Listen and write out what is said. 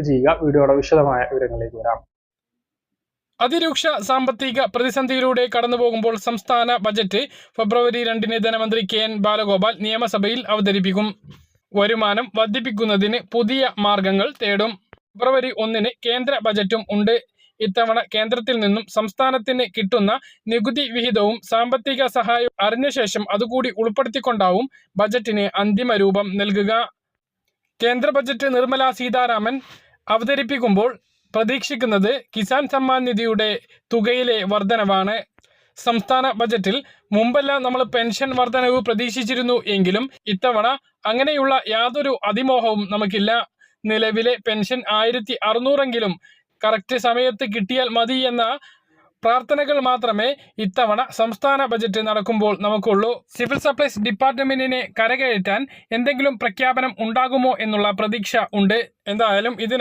ചെയ്യുക. വീഡിയോയുടെ വിശദമായ വിവരങ്ങളിലേക്ക് വരാം. അതിരൂക്ഷ സാമ്പത്തിക പ്രതിസന്ധിയിലൂടെ കടന്നുപോകുമ്പോൾ സംസ്ഥാന ബജറ്റ് ഫെബ്രുവരി 2 ധനമന്ത്രി KN ബാലഗോപാൽ നിയമസഭയിൽ അവതരിപ്പിക്കും. വരുമാനം വർദ്ധിപ്പിക്കുന്നതിന് പുതിയ മാർഗങ്ങൾ തേടും. ഫെബ്രുവരി 1 കേന്ദ്ര ബജറ്റും ഉണ്ട്. ഇത്തവണ കേന്ദ്രത്തിൽ നിന്നും സംസ്ഥാനത്തിന് കിട്ടുന്ന നികുതി വിഹിതവും സാമ്പത്തിക സഹായവും അറിഞ്ഞ ശേഷം അതുകൂടി ഉൾപ്പെടുത്തിക്കൊണ്ടാവും ബജറ്റിന് അന്തിമ രൂപം നൽകുക. കേന്ദ്ര ബജറ്റ് നിർമ്മല സീതാരാമൻ അവതരിപ്പിക്കുമ്പോൾ പ്രതീക്ഷിക്കുന്നത് കിസാൻ സമ്മാൻ നിധിയുടെ തുകയിലെ വർധനവാണ്. സംസ്ഥാന ബജറ്റിൽ മുമ്പെല്ലാം നമ്മൾ പെൻഷൻ വർധനവ് പ്രതീക്ഷിച്ചിരുന്നു എങ്കിലും ഇത്തവണ അങ്ങനെയുള്ള യാതൊരു അതിമോഹവും നമുക്കില്ല. നിലവിലെ പെൻഷൻ 1600 കറക്റ്റ് സമയത്ത് കിട്ടിയാൽ മതി എന്ന പ്രാർത്ഥനകൾ മാത്രമേ ഇത്തവണ സംസ്ഥാന ബജറ്റ് നടക്കുമ്പോൾ നമുക്കുള്ളൂ. സിവിൽ സപ്ലൈസ് ഡിപ്പാർട്ട്മെന്റിനെ കരകയറ്റാൻ എന്തെങ്കിലും പ്രഖ്യാപനം ഉണ്ടാകുമോ എന്നുള്ള പ്രതീക്ഷ ഉണ്ട്. എന്തായാലും ഇതിന്